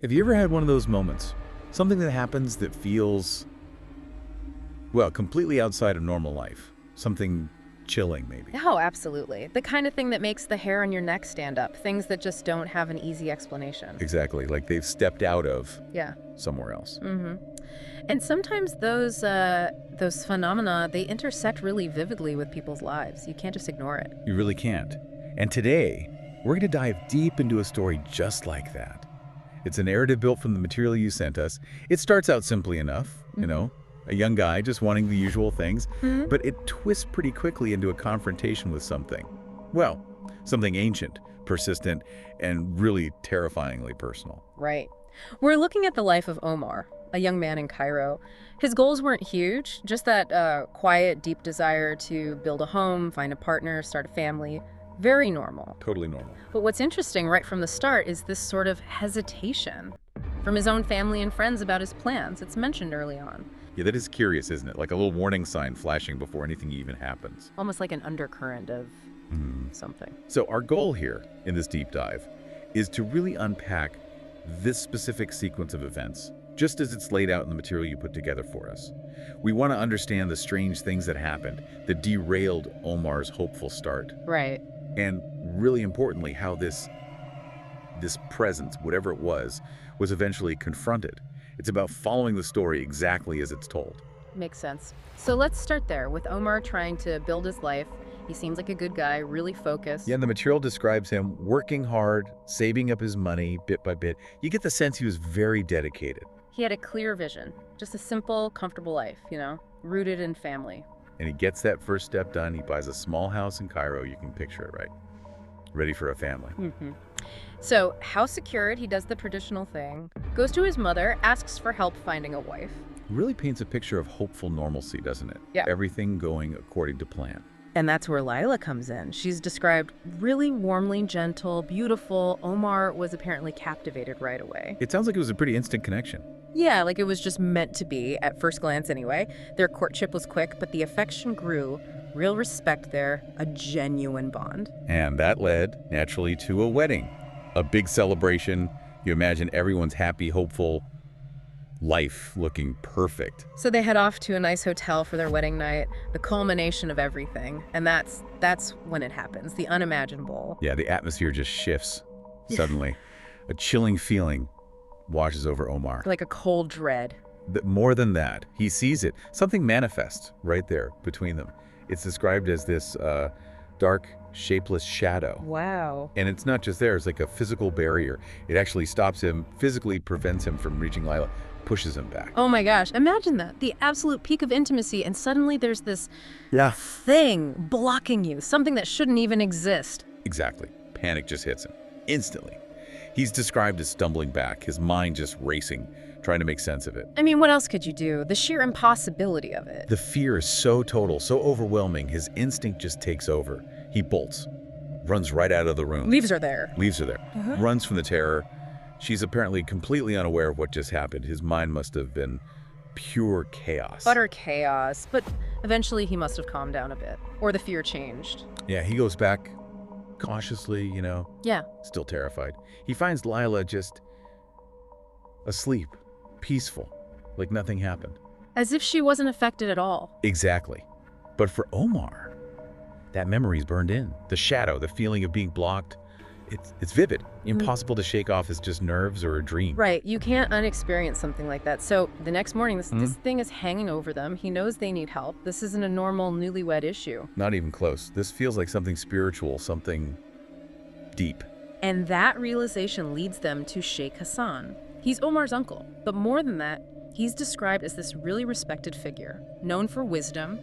Have you ever had one of those moments? Something that happens that feels, well, completely outside of normal life. Something chilling, maybe. Oh, absolutely. The kind of thing that makes the hair on your neck stand up. Things that just don't have an easy explanation. Exactly, like they've stepped out of Yeah. somewhere else. And sometimes those phenomena, they intersect really vividly with people's lives. You can't just ignore it. You really can't. And today, we're going to dive deep into a story just like that. It's a narrative built from the material you sent us. It starts out simply enough, a young guy just wanting the usual things, Mhm. but it twists pretty quickly into a confrontation with something. Well, something ancient, persistent, and really terrifyingly personal. Right. We're looking at the life of Omar, a young man in Cairo. His goals weren't huge, just that quiet, deep desire to build a home, find a partner, start a family. Very normal. Totally normal. But what's interesting right from the start is this sort of hesitation from his own family and friends about his plans. It's mentioned early on, Yeah, that is curious, isn't it? Like a little warning sign flashing before anything even happens. almost like an undercurrent of something. So our goal here in this deep dive is to really unpack this specific sequence of events, just as it's laid out in the material you put together for us. We want to understand the strange things that happened that derailed Omar's hopeful start. Right. And really importantly, how this presence, whatever it was eventually confronted. It's about following the story exactly as it's told. Makes sense. So let's start there with Omar trying to build his life. He seems like a good guy, really focused. Yeah, and the material describes him working hard, saving up his money bit by bit. You get the sense he was very dedicated. He had a clear vision, just a simple, comfortable life, rooted in family. And he gets that first step done. He buys a small house in Cairo. You can picture it, right? Ready for a family. So, house secured, he does the traditional thing, goes to his mother, asks for help finding a wife. Really paints a picture of hopeful normalcy, doesn't it? Yeah. Everything going according to plan. And that's where Layla comes in. She's described really warmly gentle, beautiful. Omar was apparently captivated right away. It sounds like it was a pretty instant connection. Yeah, like it was just meant to be, at first glance anyway. Their courtship was quick, but the affection grew. Real respect there, a genuine bond. And that led, naturally, to a wedding. A big celebration. You imagine everyone's happy, hopeful, life looking perfect. So they head off to a nice hotel for their wedding night, the culmination of everything. And that's when it happens, the unimaginable. Yeah, the atmosphere just shifts suddenly. A chilling feeling washes over Omar. Like a cold dread. More than that, he sees it. Something manifests right there between them. It's described as this dark, shapeless shadow. Wow. And it's not just there, it's like a physical barrier. It actually stops him, physically prevents him from reaching Layla, pushes him back. Oh my gosh, imagine that. The absolute peak of intimacy, and suddenly there's this Yeah. thing blocking you, something that shouldn't even exist. Exactly. Panic just hits him, instantly. He's described as stumbling back, his mind just racing, trying to make sense of it. I mean, what else could you do? The sheer impossibility of it. The fear is so total, so overwhelming, his instinct just takes over. He bolts, runs right out of the room. Leaves her there. Leaves her there, runs from the terror. She's apparently completely unaware of what just happened. His mind must have been pure chaos. Utter chaos. But eventually he must have calmed down a bit. Or the fear changed. Yeah, he goes back cautiously, Yeah. still terrified. He finds Layla just asleep, peaceful, like nothing happened. As if she wasn't affected at all. Exactly. But for Omar, that memory's burned in. The shadow, the feeling of being blocked, it's vivid. Impossible to shake off as just nerves or a dream. Right, you can't unexperience something like that. So the next morning, this thing is hanging over them. He knows they need help. This isn't a normal newlywed issue. Not even close. This feels like something spiritual, something deep. And that realization leads them to Sheikh Hassan. He's Omar's uncle, but more than that, he's described as this really respected figure, known for wisdom,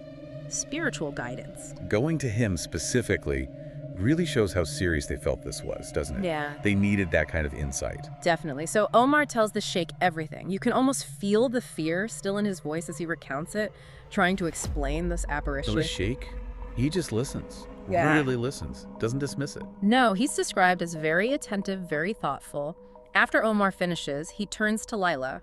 spiritual guidance. Going to him specifically really shows how serious they felt this was, doesn't it? Yeah. They needed that kind of insight. Definitely. So Omar tells the sheikh everything. You can almost feel the fear still in his voice as he recounts it, trying to explain this apparition. So the sheikh, he just listens. Yeah. Really listens. Doesn't dismiss it. No, he's described as very attentive, very thoughtful. After Omar finishes, he turns to Layla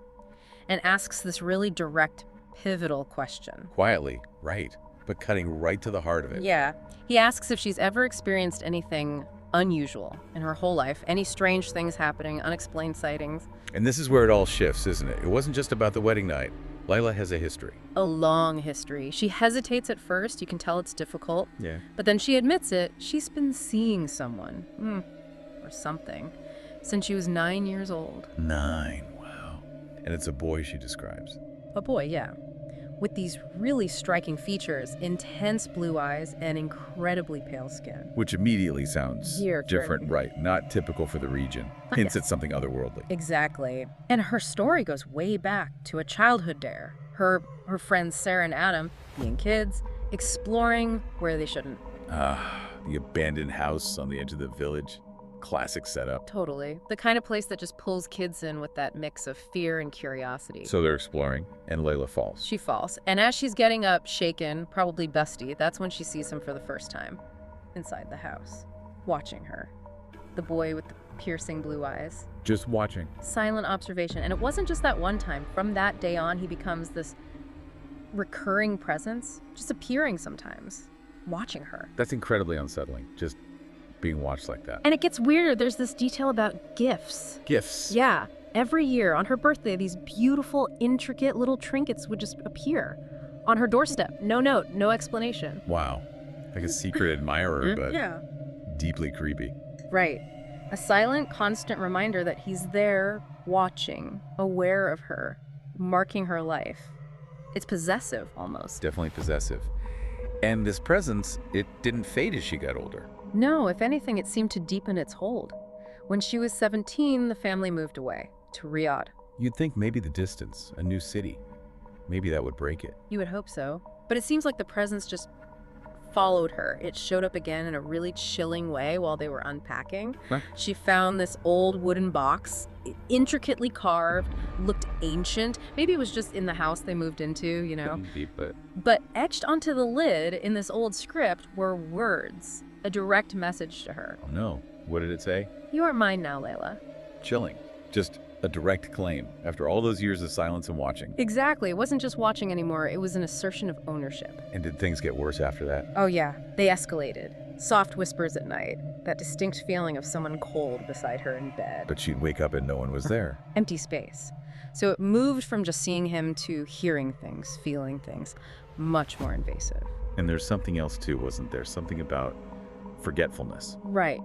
and asks this really direct, pivotal question. Quietly, right. but cutting right to the heart of it. Yeah. He asks if she's ever experienced anything unusual in her whole life, any strange things happening, unexplained sightings. And this is where it all shifts, isn't it? It wasn't just about the wedding night. Layla has a history. A long history. She hesitates at first. You can tell it's difficult. Yeah. But then she admits it. She's been seeing someone. Or something. Since she was 9 years old. 9, wow. And it's a boy she describes. A boy, yeah. With these really striking features, intense blue eyes, and incredibly pale skin. Which immediately sounds different, Turkey. right? Not typical for the region. Hints at something otherworldly. Exactly. And her story goes way back to a childhood dare. Her friends Sarah and Adam being kids, exploring where they shouldn't. The abandoned house on the edge of the village. Classic setup. Totally. The kind of place that just pulls kids in with that mix of fear and curiosity. So they're exploring, and Layla falls. She falls. And as she's getting up, shaken, probably busty, that's when she sees him for the first time. Inside the house. Watching her. The boy with the piercing blue eyes. Just watching. Silent observation. And it wasn't just that one time. From that day on, he becomes this recurring presence, just appearing sometimes, watching her. That's incredibly unsettling, just being watched like that. And it gets weirder. There's this detail about gifts. Gifts. Yeah. Every year on her birthday, these beautiful, intricate little trinkets would just appear on her doorstep. No note, no explanation. Wow. Like a secret admirer, but Yeah. deeply creepy. Right. A silent, constant reminder that he's there, watching, aware of her, marking her life. It's possessive, almost. Definitely possessive. And this presence, it didn't fade as she got older. No, if anything, it seemed to deepen its hold. When she was 17, the family moved away to Riyadh. You'd think maybe the distance, a new city, maybe that would break it. You would hope so. But it seems like the presence just followed her. It showed up again in a really chilling way while they were unpacking. Huh? She found this old wooden box, intricately carved, looked ancient. Maybe it was just in the house they moved into, you know. Couldn't be, but But etched onto the lid in this old script were words, a direct message to her. oh no. What did it say? You are mine now, Layla. Chilling. Just a direct claim after all those years of silence and watching. Exactly. It wasn't just watching anymore. It was an assertion of ownership. And did things get worse after that? Oh yeah, they escalated. Soft whispers at night. That distinct feeling of someone cold beside her in bed. But she'd wake up and no one was there. Empty space. So it moved from just seeing him to hearing things, feeling things. Much more invasive. And there's something else too, wasn't there? Something about forgetfulness. Right.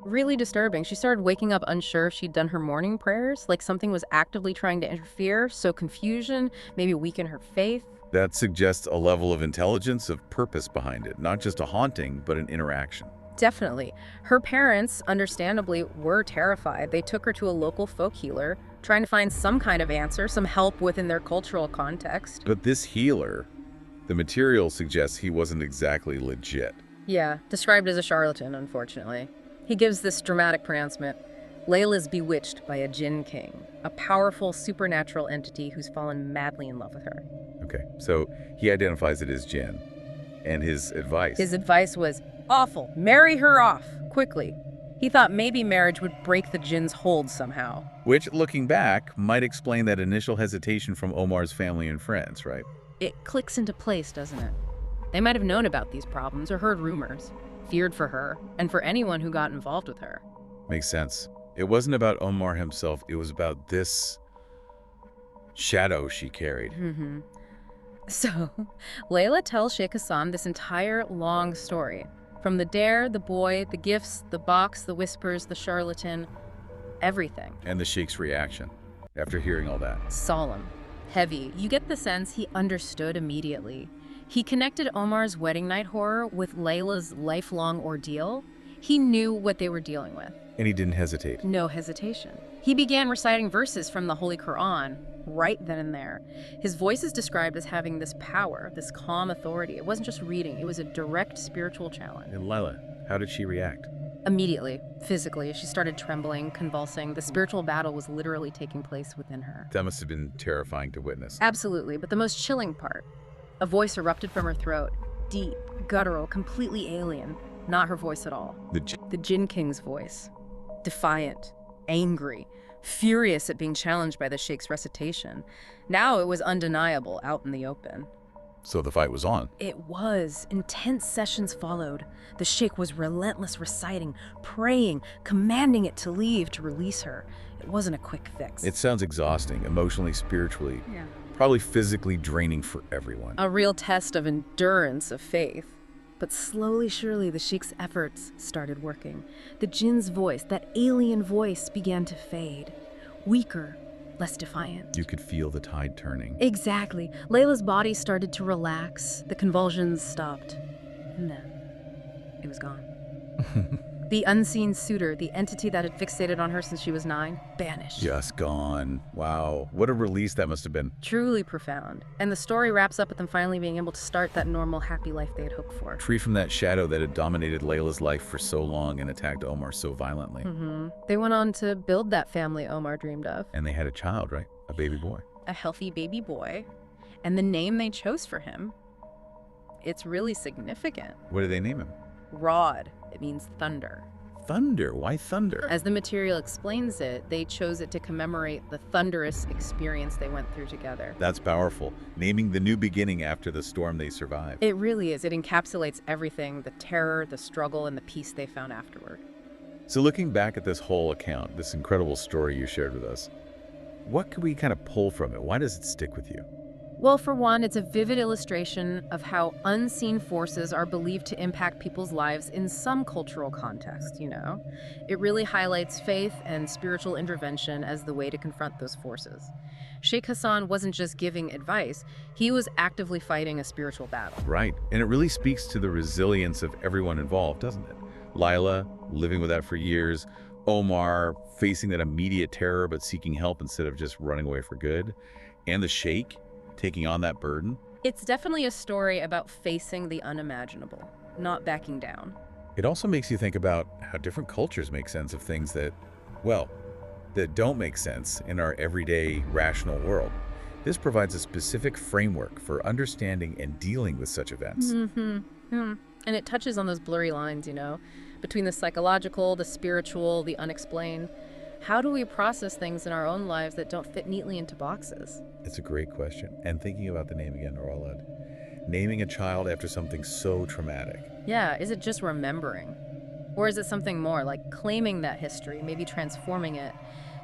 Really disturbing. She started waking up unsure if she'd done her morning prayers, like something was actively trying to interfere, so confusion, maybe weaken her faith. That suggests a level of intelligence, of purpose behind it. Not just a haunting, but an interaction. Definitely. Her parents, understandably, were terrified. They took her to a local folk healer, trying to find some kind of answer, some help within their cultural context. But this healer, the material suggests he wasn't exactly legit. Yeah, described as a charlatan, unfortunately. He gives this dramatic pronouncement. Layla's bewitched by a Jinn king, a powerful supernatural entity who's fallen madly in love with her. Okay, so he identifies it as Jinn. And his advice. His advice was awful. Marry her off, quickly. He thought maybe marriage would break the Jinn's hold somehow. Which, looking back, might explain that initial hesitation from Omar's family and friends, right? It clicks into place, doesn't it? They might have known about these problems or heard rumors, feared for her, and for anyone who got involved with her. Makes sense. It wasn't about Omar himself, it was about this shadow she carried. So, Layla tells Sheikh Hassan this entire long story. From the dare, the boy, the gifts, the box, the whispers, the charlatan, everything. And the Sheikh's reaction after hearing all that. Solemn, heavy. You get the sense he understood immediately. He connected Omar's wedding night horror with Layla's lifelong ordeal. He knew what they were dealing with. And he didn't hesitate. No hesitation. He began reciting verses from the Holy Quran right then and there. His voice is described as having this power, this calm authority. It wasn't just reading, it was a direct spiritual challenge. And Layla, how did she react? Immediately, physically, she started trembling, convulsing. The spiritual battle was literally taking place within her. That must have been terrifying to witness. Absolutely, but the most chilling part, a voice erupted from her throat, deep, guttural, completely alien. Not her voice at all. The Jinn King's voice. Defiant, angry, furious at being challenged by the Sheikh's recitation. Now it was undeniable, out in the open. So the fight was on. It was. Intense sessions followed. The sheikh was relentless, reciting, praying, commanding it to leave, to release her. It wasn't a quick fix. It sounds exhausting, emotionally, spiritually, Yeah. probably physically draining for everyone. A real test of endurance, of faith. But slowly, surely, the sheikh's efforts started working. The jinn's voice, that alien voice, began to fade. Weaker, less defiant. You could feel the tide turning. Exactly. Layla's body started to relax. The convulsions stopped. And then it was gone. The unseen suitor, the entity that had fixated on her since she was 9, vanished. Just gone. Wow. What a release that must have been. Truly profound. And the story wraps up with them finally being able to start that normal, happy life they had hoped for. Free from that shadow that had dominated Layla's life for so long and attacked Omar so violently. They went on to build that family Omar dreamed of. And they had a child, right? A baby boy. A healthy baby boy. And the name they chose for him, it's really significant. What did they name him? Rod. It means thunder. Thunder. Why thunder? As the material explains it, they chose it to commemorate the thunderous experience they went through together. That's powerful. Naming the new beginning after the storm they survived. It really is. It encapsulates everything, the terror, the struggle, and the peace they found afterward. So looking back at this whole account, this incredible story you shared with us, what could we kind of pull from it? Why does it stick with you? Well, for one, it's a vivid illustration of how unseen forces are believed to impact people's lives in some cultural context, you know? It really highlights faith and spiritual intervention as the way to confront those forces. Sheikh Hassan wasn't just giving advice, he was actively fighting a spiritual battle. Right. And it really speaks to the resilience of everyone involved, doesn't it? Lila, living with that for years. Omar, facing that immediate terror but seeking help instead of just running away for good. And the Sheikh, taking on that burden. It's definitely a story about facing the unimaginable, not backing down. It also makes you think about how different cultures make sense of things that, well, that don't make sense in our everyday rational world. This provides a specific framework for understanding and dealing with such events. And it touches on those blurry lines, you know, between the psychological, the spiritual, the unexplained. How do we process things in our own lives that don't fit neatly into boxes? It's a great question. And thinking about the name again, Oralad, naming a child after something so traumatic. Yeah, is it just remembering? Or is it something more, like claiming that history, maybe transforming it?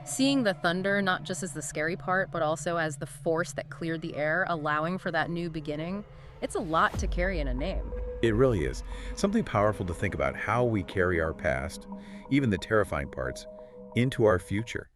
Seeing the thunder not just as the scary part, but also as the force that cleared the air, allowing for that new beginning? It's a lot to carry in a name. It really is. Something powerful to think about how we carry our past, even the terrifying parts, into our future.